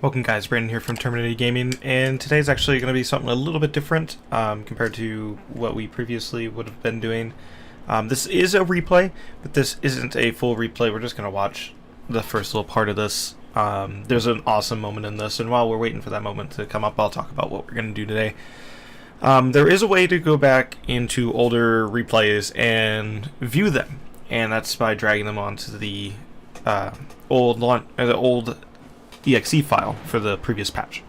Welcome guys, Brandon here from Terminated Gaming, and today's actually going to be something a little bit different compared to what we previously would have been doing. This is a replay, but this isn't a full replay. We're just going to watch the first little part of this. There's an awesome moment in this, and while we're waiting for that moment to come up, I'll talk about what we're going to do today. There is a way to go back into older replays and view them, and that's by dragging them onto the old exe file for the previous patch.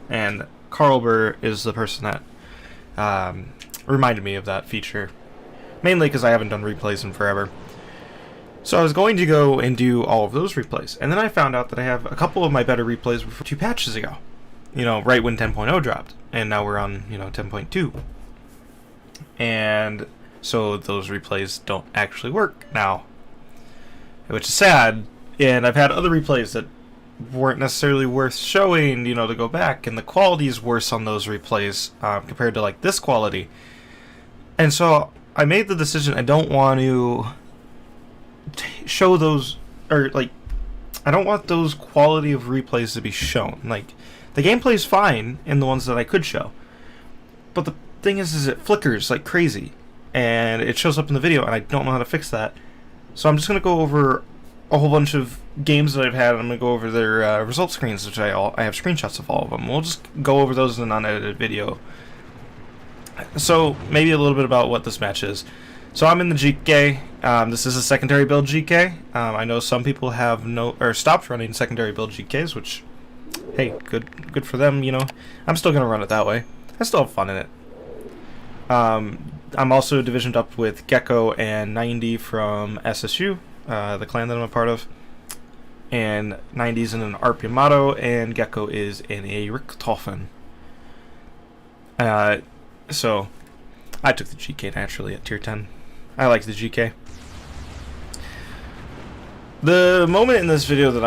And Carl Burr is the person that reminded me of that feature, mainly because I haven't done replays in forever. So I was going to go and do all of those replays, and then I found out that I have a couple of my better replays from 2 patches ago, right when 10.0 dropped, and now we're on 10.2, and so those replays don't actually work now, which is sad. And I've had other replays that weren't necessarily worth showing, to go back, and the quality is worse on those replays compared to like this quality. And so I made the decision I don't want to show those, or I don't want those quality of replays to be shown. Like, the gameplay is fine in the ones that I could show, but the thing is it flickers like crazy and it shows up in the video, and I don't know how to fix that. So I'm just going to go over a whole bunch of games that I've had, and I'm going to go over their result screens, which I have screenshots of all of them. We'll just go over those in an unedited video. So maybe a little bit about what this match is. So I'm in the GK. This is a secondary build GK. I know some people have stopped running secondary build GKs, which, hey, good for them. I'm still going to run it that way. I still have fun in it. I'm also divisioned up with Gecko and 90 from SSU. The clan that I'm a part of, and 90's in an ARP Yamato, and Gecko is in a Richtofen. So I took the GK naturally at tier 10. I like the GK. The moment in this video that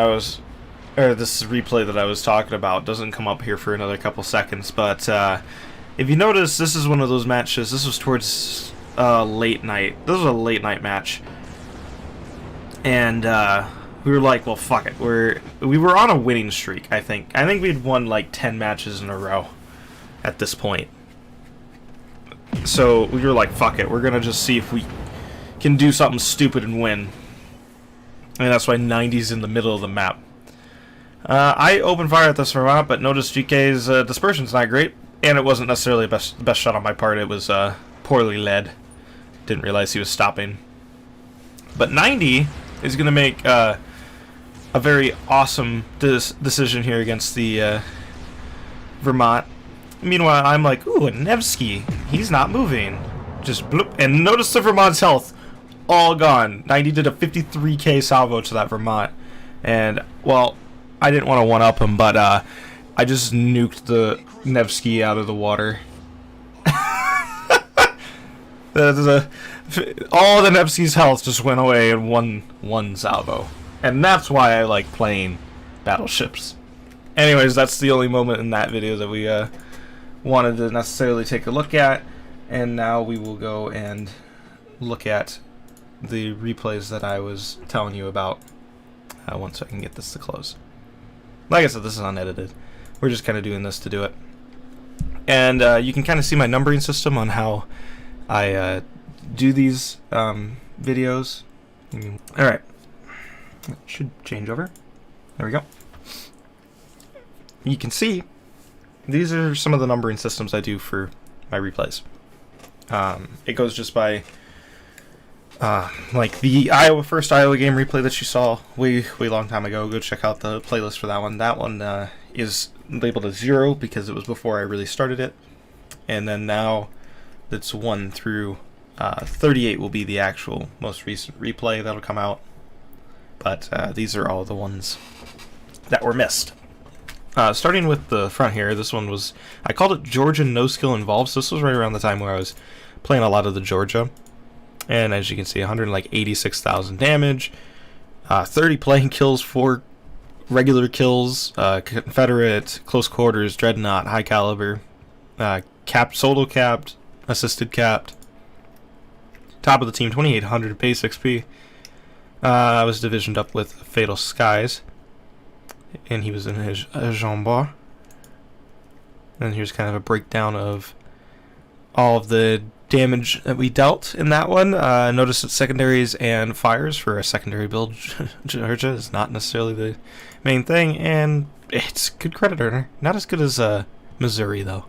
this replay that I was talking about doesn't come up here for another couple seconds, but if you notice, this is one of those matches. This was towards late night. This was a late night match. And we were like, well, fuck it. We were on a winning streak, I think. I think we'd won like 10 matches in a row at this point. So we were like, fuck it. We're going to just see if we can do something stupid and win. And that's why 90's in the middle of the map. I opened fire at this Vermont, but noticed GK's dispersion's not great. And it wasn't necessarily the best shot on my part. It was poorly led. Didn't realize he was stopping. But 90 is going to make a very awesome decision here against the Vermont. Meanwhile, I'm like, ooh, a Nevsky. He's not moving. Just bloop. And notice the Vermont's health. All gone. 90 did a 53k salvo to that Vermont. And, well, I didn't want to one-up him, but I just nuked the Nevsky out of the water. All the Nevsky's health just went away in one salvo. And that's why I like playing battleships. Anyways, that's the only moment in that video that we wanted to necessarily take a look at. And now we will go and look at the replays that I was telling you about once I can get this to close. Like I said, this is unedited. We're just kind of doing this to do it. And you can kind of see my numbering system on how I do these videos. Alright. It should change over. There we go. You can see these are some of the numbering systems I do for my replays. It goes just by like the first Iowa game replay that you saw way long time ago. Go check out the playlist for that one. That one is labeled as 0 because it was before I really started it. And then now that's 1 through 38 will be the actual most recent replay that'll come out. But these are all the ones that were missed. Starting with the front here, this one was, I called it Georgian No Skill Involved. So this was right around the time where I was playing a lot of the Georgia. And as you can see, 186,000 damage, 30 playing kills, 4 regular kills, Confederate, close quarters, dreadnought, high caliber, capped, solo capped, assisted capped. Top of the team, 2,800 base XP. I was divisioned up with Fatal Skies. and he was in his Jean bar. And here's kind of a breakdown of all of the damage that we dealt in that one. Notice that secondaries and fires for a secondary build Georgia is not necessarily the main thing, and it's good credit earner. Not as good as Missouri, though.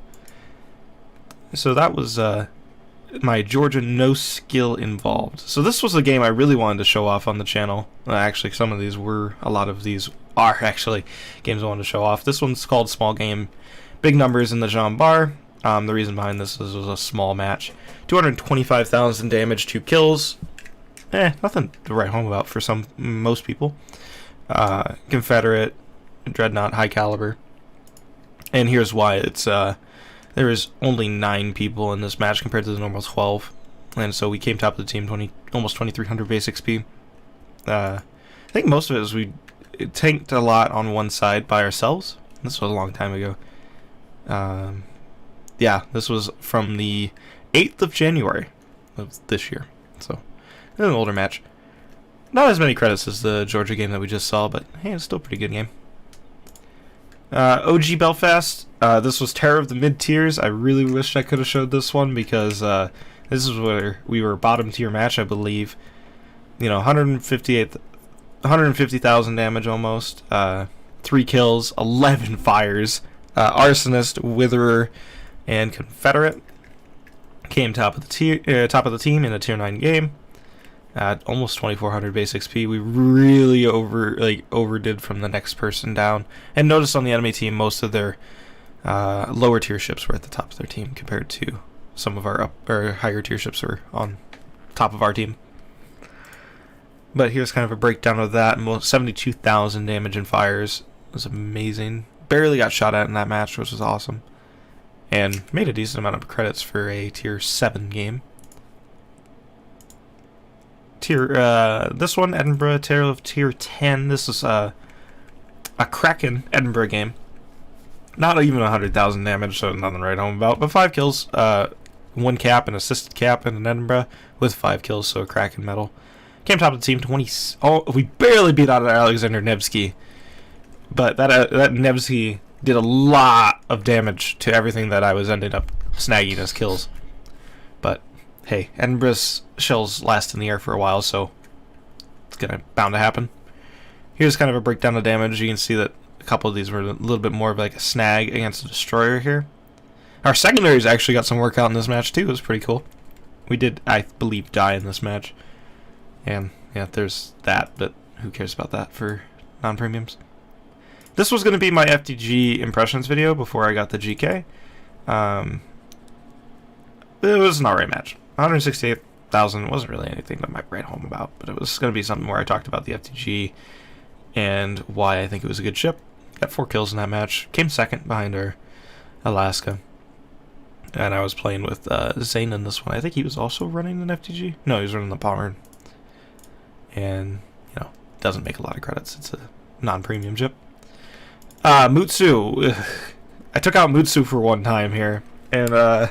So that was my Georgia no skill involved. So this was a game I really wanted to show off on the channel. Actually, a lot of these are actually games I wanted to show off. This one's called Small Game. Big numbers in the Jean bar. The reason behind this is it was a small match. 225,000 damage, 2 kills. Nothing to write home about for most people. Confederate, Dreadnought, high caliber. And here's why. It's there is only 9 people in this match compared to the normal 12. And so we came top of the team, almost 2,300 base XP. I think most of it is we tanked a lot on one side by ourselves. This was a long time ago. Yeah, this was from the 8th of January of this year. So, an older match. Not as many credits as the Georgia game that we just saw, but hey, it's still a pretty good game. OG Belfast. This was Terror of the Mid-Tiers. I really wish I could have showed this one because this is where we were bottom tier match, I believe. You know, 150,000 damage almost. 3 kills, 11 fires. Arsonist, Witherer, and Confederate came top of the team in a tier 9 game. Almost 2,400 base XP. We really overdid from the next person down. And notice on the enemy team, most of their lower tier ships were at the top of their team compared to some of our higher tier ships were on top of our team. But here's kind of a breakdown of that. 72,000 damage and fires. It was amazing. Barely got shot at in that match, which was awesome. And made a decent amount of credits for a tier 7 game. This one, Edinburgh, Tale of Tier 10. This is a Kraken Edinburgh game. Not even 100,000 damage, so nothing to write home about. But 5 kills, 1 cap, an assisted cap, and an Edinburgh with 5 kills, so a Kraken medal. Came top of the team, 20. Oh, we barely beat out Alexander Nevsky. But that Nevsky did a lot of damage to everything that I was ending up snagging as kills. But hey, Edinburgh's shells last in the air for a while, so it's bound to happen. Here's kind of a breakdown of damage. You can see that a couple of these were a little bit more of like a snag against a destroyer here. Our secondaries actually got some work out in this match too. It was pretty cool. We did, I believe, die in this match. And yeah, there's that, but who cares about that for non-premiums? This was going to be my FTG impressions video before I got the GK. It was an alright match. 168,000 wasn't really anything that I might write home about, but it was going to be something where I talked about the FTG and why I think it was a good ship. Got 4 kills in that match. Came second behind our Alaska. And I was playing with Zane in this one. I think he was also running an FTG. No, he was running the Pommern. And, you know, doesn't make a lot of credits. It's a non-premium ship. Mutsu. I took out Mutsu for one time here, and I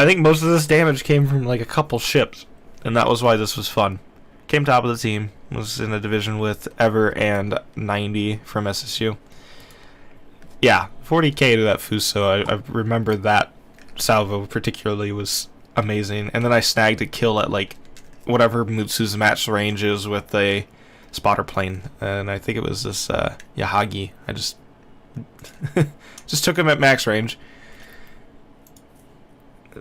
think most of this damage came from like a couple ships, and that was why this was fun. Came top of the team, was in a division with Ever and 90 from SSU. Yeah, 40k to that Fuso. I remember that salvo particularly was amazing, and then I snagged a kill at like whatever Mutsu's match range is with a spotter plane, and I think it was this Yahagi. I just took him at max range.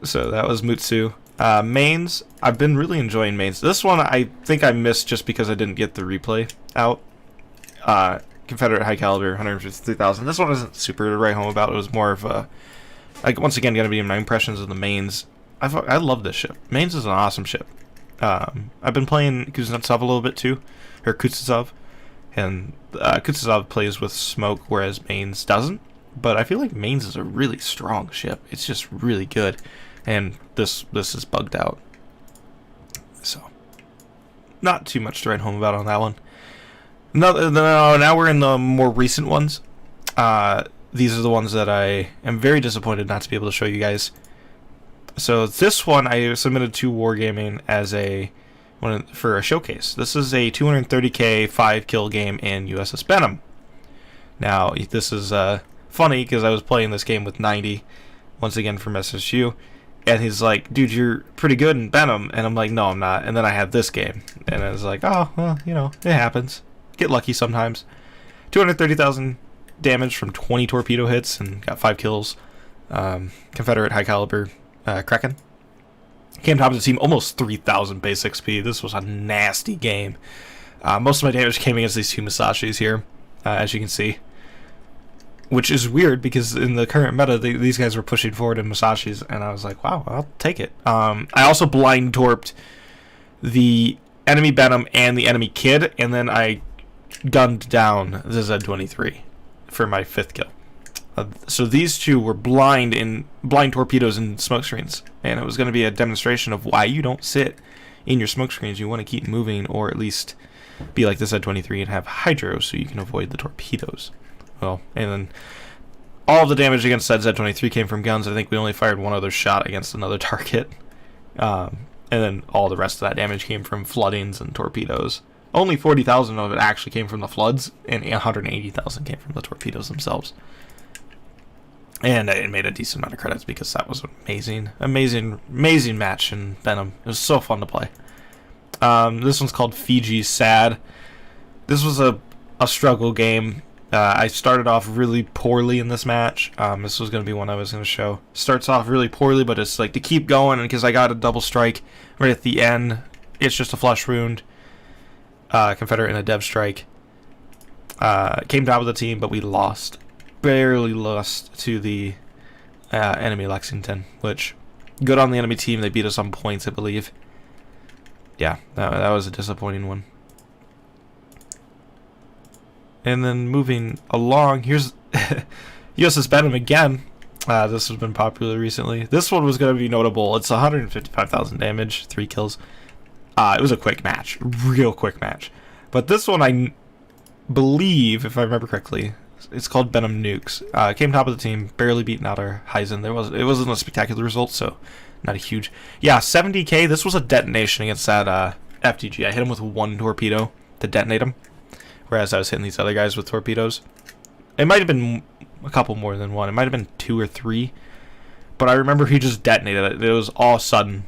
So that was Mutsu. Mains, I've been really enjoying mains. This one I think I missed just because I didn't get the replay out. Confederate high caliber, 153,000. This one isn't super to write home about. It was more of a, like, once again, going to be my impressions of the mains. I love this ship. Mains is an awesome ship. I've been playing Kuznetsov a little bit too. Or Kuznetsov, and Kuznetsov plays with smoke, whereas Mains doesn't. But I feel like Mains is a really strong ship. It's just really good, and this is bugged out. So, not too much to write home about on that one. No, now we're in the more recent ones. These are the ones that I am very disappointed not to be able to show you guys. So this one I submitted to Wargaming as for a showcase. This is a 230k 5 kill game in USS Benham. Now, this is funny because I was playing this game with 90, once again from SSU, and he's like, dude, you're pretty good in Venom, and I'm like, no, I'm not. And then I had this game, and I was like, oh, well, you know, it happens. Get lucky sometimes. 230,000 damage from 20 torpedo hits, and got 5 kills. Confederate high caliber Kraken. Came top of the team, almost 3,000 base XP. This was a nasty game. Most of my damage came against these two Musashis here, as you can see. Which is weird, because in the current meta, these guys were pushing forward in Musashis, and I was like, wow, I'll take it. I also blind torped the enemy Venom and the enemy Kid, and then I gunned down the Z-23 for my 5th kill. So these two were blind torpedoes and smoke screens, and it was going to be a demonstration of why you don't sit in your smoke screens. You want to keep moving, or at least be like the Z-23 and have hydro so you can avoid the torpedoes. Well, and then all of the damage against that Z-23 came from guns. I think we only fired one other shot against another target, and then all the rest of that damage came from floodings and torpedoes. Only 40,000 of it actually came from the floods, and 180,000 came from the torpedoes themselves. And it made a decent amount of credits because that was an amazing match in Venom. It was so fun to play. This one's called Fiji Sad. This was a struggle game. I started off really poorly in this match. This was going to be one I was going to show. Starts off really poorly, but it's like to keep going, and because I got a double strike right at the end, it's just a flesh wound. Confederate and a dev strike. Came top of the team, but we lost. Barely lost to the enemy Lexington, which, good on the enemy team. They beat us on points, I believe. Yeah, that was a disappointing one. And then moving along, here's USS Venom again. This has been popular recently. This one was going to be notable. It's 155,000 damage, 3 kills. It was a quick match, real quick match. But this one, I believe, if I remember correctly, it's called Venom Nukes. Came top of the team, barely beaten out our Heisen. It wasn't a spectacular result, so not a huge. Yeah, 70k. This was a detonation against that FTG. I hit him with 1 torpedo to detonate him, whereas I was hitting these other guys with torpedoes. It might have been a couple more than 1. It might have been 2 or 3, but I remember he just detonated it. It was all sudden,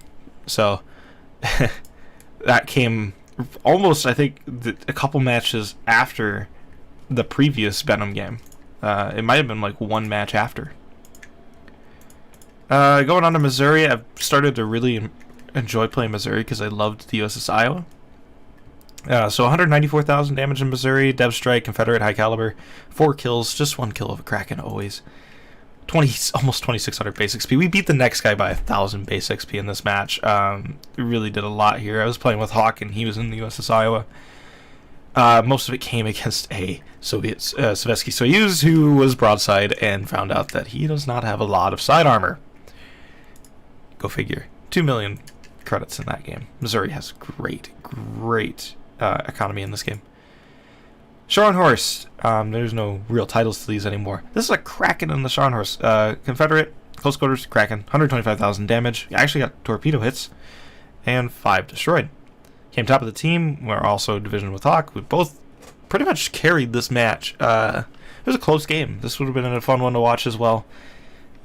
so that came almost, I think, a couple matches after the previous Venom game. It might have been like 1 match after. Going on to Missouri, I've started to really enjoy playing Missouri because I loved the USS Iowa. So 194,000 damage in Missouri, Dev Strike, Confederate high caliber, 4 kills, just 1 kill of a Kraken always. Almost 2,600 base XP. We beat the next guy by 1,000 base XP in this match. We really did a lot here. I was playing with Hawk, and he was in the USS Iowa. Most of it came against a Soviet Nevsky Soyuz, who was broadside and found out that he does not have a lot of side armor. Go figure. 2 million credits in that game. Missouri has great economy in this game. Scharnhorst. There's no real titles to these anymore. This is a Kraken in the Scharnhorst. Confederate, close quarters, Kraken, 125,000 damage. I actually got torpedo hits, and 5 destroyed. Came top of the team. We're also division with Hawk. We both pretty much carried this match. It was a close game. This would have been a fun one to watch as well.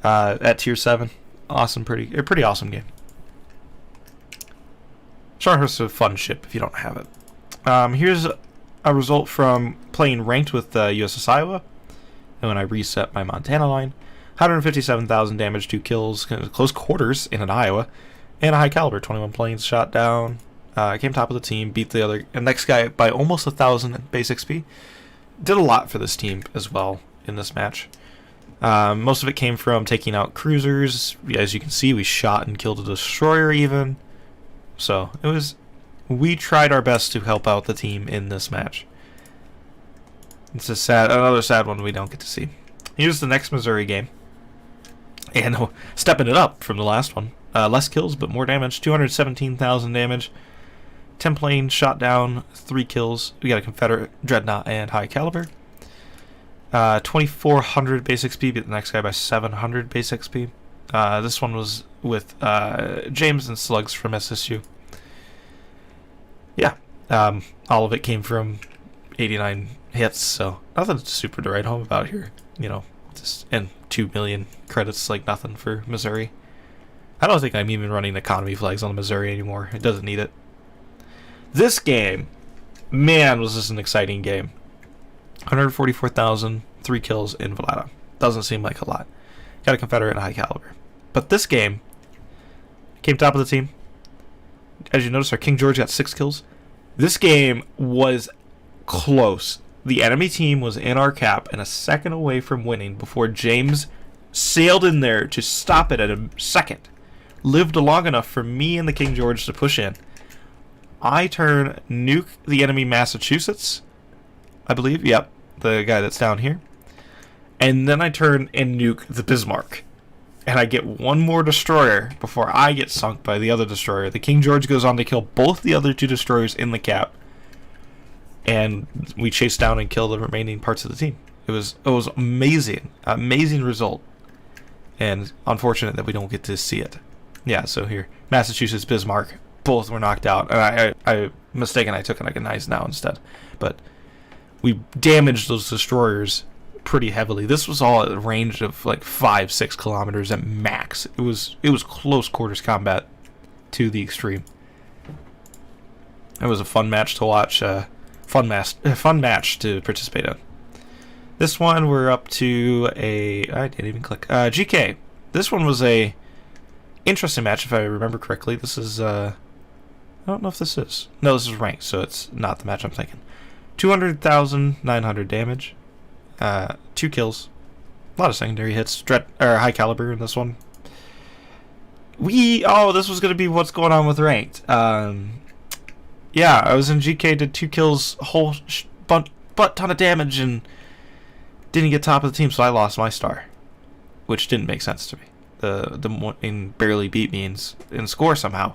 At tier 7. Awesome, pretty awesome game. Scharnhorst is a fun ship if you don't have it. Here's a result from playing ranked with USS Iowa. And when I reset my Montana line, 157,000 damage, 2 kills, close quarters in an Iowa, and a high caliber, 21 planes shot down. Came top of the team, beat the next guy by almost 1,000 base XP. Did a lot for this team as well in this match. Most of it came from taking out cruisers. As you can see, we shot and killed a destroyer even. So we tried our best to help out the team in this match. It's another sad one we don't get to see. Here's the next Missouri game, and stepping it up from the last one. Less kills but more damage. 217,000 damage. 10 planes shot down, 3 kills. We got a Confederate Dreadnought and high caliber. 2,400 base XP, beat the next guy by 700 base XP. This one was with James and Slugs from SSU. Yeah, all of it came from 89 hits, so nothing super to write home about here. You know, just and 2 million credits, like nothing for Missouri. I don't think I'm even running economy flags on the Missouri anymore. It doesn't need it. This game, man, was this an exciting game. 144,000, 3 kills in Vlada. Doesn't seem like a lot. Got a Confederate and a high caliber. But this game came top of the team. As you notice, our King George got 6 kills. This game was close. The enemy team was in our cap and a second away from winning before James sailed in there to stop it at a second. Lived long enough for me and the King George to push in. I turn nuke the enemy Massachusetts, I believe. Yep, the guy that's down here. And then I turn and nuke the Bismarck. And I get one more destroyer before I get sunk by the other destroyer. The King George goes on to kill both the other 2 destroyers in the cap. And we chase down and kill the remaining parts of the team. It was amazing. Amazing result. And unfortunate that we don't get to see it. Yeah, so here. Massachusetts, Bismarck. Both were knocked out. And I mistaken, I took an agonized now instead. But we damaged those destroyers pretty heavily. This was all at a range of like 5-6 kilometers at max. It was close quarters combat to the extreme. It was a fun match to watch. Fun match to participate in. This one we're up to I didn't even click. GK. This one was a interesting match if I remember correctly. This is I don't know if this is. No, this is ranked, so it's not the match I'm thinking. 200,900 damage. 2 kills. A lot of secondary hits. High caliber in this one. This was going to be what's going on with ranked. Yeah, I was in GK, did 2 kills, whole butt ton of damage, and didn't get top of the team, so I lost my star. Which didn't make sense to me. The one barely beat me in score somehow.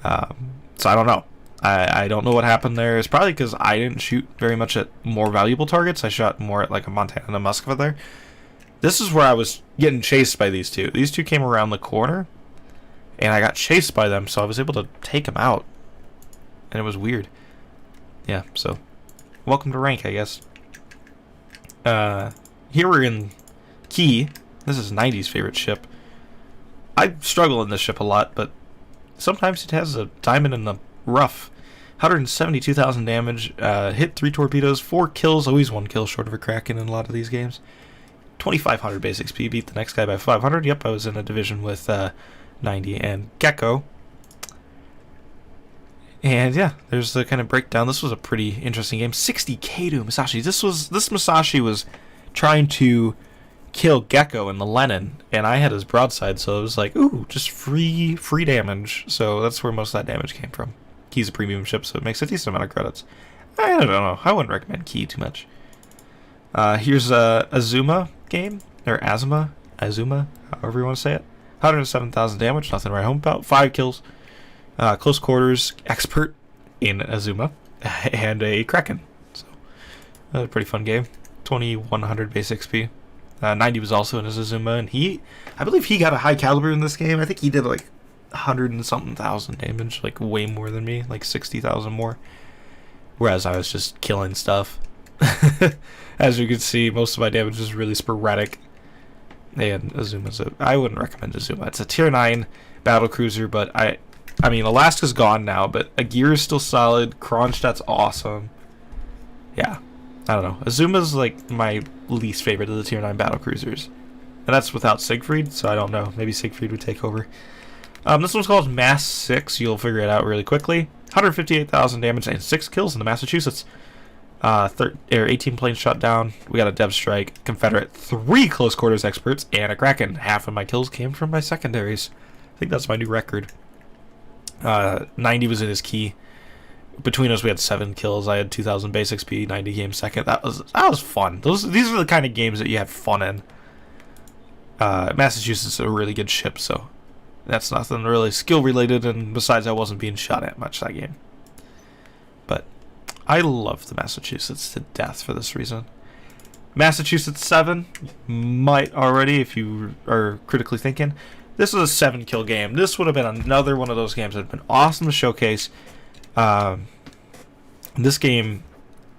So I don't know. I don't know what happened there. It's probably because I didn't shoot very much at more valuable targets. I shot more at like a Montana and a Moskva there. This is where I was getting chased by these 2. These 2 came around the corner, and I got chased by them, so I was able to take them out. And it was weird. Yeah, so welcome to rank, I guess. Here we're in Key. This is 90's favorite ship. I struggle in this ship a lot, but sometimes it has a diamond in the rough. 172,000 damage, hit 3 torpedoes, 4 kills, always 1 kill short of a Kraken in a lot of these games. 2,500 base XP, beat the next guy by 500. Yep, I was in a division with 90 and Gecko. And yeah, there's the kind of breakdown. This was a pretty interesting game. 60k to Musashi. This Musashi was trying to kill Gecko in the Lenin, and I had his broadside, so it was like, ooh, just free damage. So that's where most of that damage came from. Key's a premium ship, so it makes a decent amount of credits. I don't know. I wouldn't recommend Key too much. Here's a Azuma game, or Azuma, however you want to say it. 107,000 damage, nothing to write home about. 5 kills. Close quarters expert in Azuma and a Kraken. So, a pretty fun game. 2,100 base XP. 90 was also in his Azuma, and I believe he got a high caliber in this game. I think he did like 100 and something thousand damage, like way more than me, like 60,000 more. Whereas I was just killing stuff. As you can see, most of my damage is really sporadic. And Azuma's I wouldn't recommend Azuma. It's a tier 9 battle cruiser, but I mean, Alaska's gone now, but Agir is still solid. Kronstadt's awesome. Yeah, I don't know. Azuma's like my least favorite of the tier 9 battle cruisers. And that's without Siegfried, so I don't know. Maybe Siegfried would take over. This one's called Mass 6. You'll figure it out really quickly. 158,000 damage and 6 kills in the Massachusetts. 18 planes shot down. We got a Dev Strike, Confederate, 3 close quarters experts, and a Kraken. Half of my kills came from my secondaries. I think that's my new record. 90 was in his Key. Between us, we had 7 kills. I had 2,000 base XP, 90 games second. That was fun. These are the kind of games that you have fun in. Massachusetts is a really good ship, so that's nothing really skill related. And besides, I wasn't being shot at much that game. But I love the Massachusetts to death for this reason. Massachusetts 7 might already, if you are critically thinking. This was a 7-kill game. This would have been another one of those games that would have been awesome to showcase. This game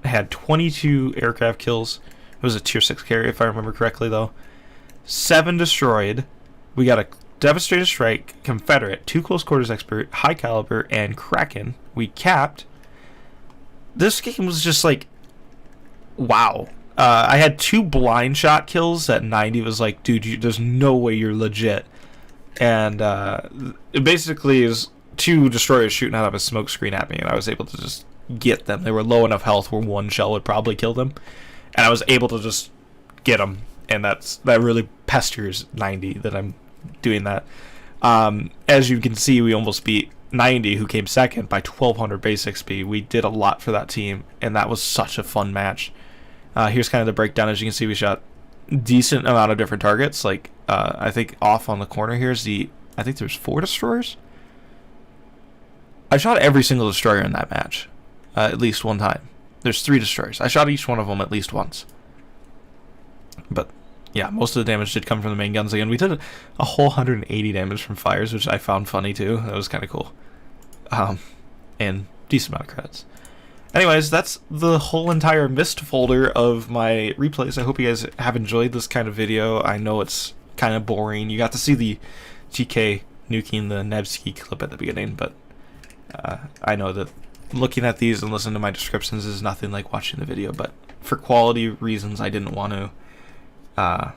had 22 aircraft kills. It was a tier 6 carrier, if I remember correctly, though. 7 destroyed. We got a Devastator Strike, Confederate, 2 Close Quarters Expert, High Caliber, and Kraken. We capped. This game was just like, wow. I had 2 blind shot kills at 90. It was like, dude, there's no way you're legit. And it basically is 2 destroyers shooting out of a smoke screen at me, and I was able to just get them. They were low enough health where 1 shell would probably kill them, and I was able to just get them. And that really pesters 90 that I'm doing that. As you can see, we almost beat 90, who came second, by 1200 base XP. We did a lot for that team, and that was such a fun match. Here's kind of the breakdown. As you can see, we shot decent amount of different targets. Like I think off on the corner here is I think there's 4 destroyers. I shot every single destroyer in that match at least one time. There's 3 destroyers. I shot each one of them at least once. But yeah, most of the damage did come from the main guns again. We did a whole 180 damage from fires, which I found funny too. That was kind of cool. And decent amount of credits. Anyways, that's the whole entire mist folder of my replays. I hope you guys have enjoyed this kind of video. I know it's kind of boring. You got to see the GK nuking the Nevsky clip at the beginning, but I know that looking at these and listening to my descriptions is nothing like watching the video, but for quality reasons I didn't want to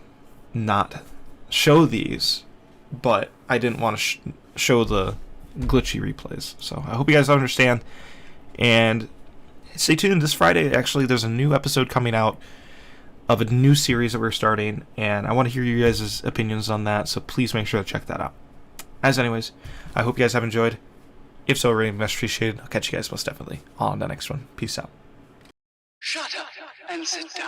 not show these, but I didn't want to show the glitchy replays. So I hope you guys understand, and stay tuned. This Friday, actually, there's a new episode coming out of a new series that we're starting, and I want to hear you guys' opinions on that, so please make sure to check that out. Anyways, I hope you guys have enjoyed. If so, really much appreciated. I'll catch you guys most definitely on the next one. Peace out. Shut up and sit down.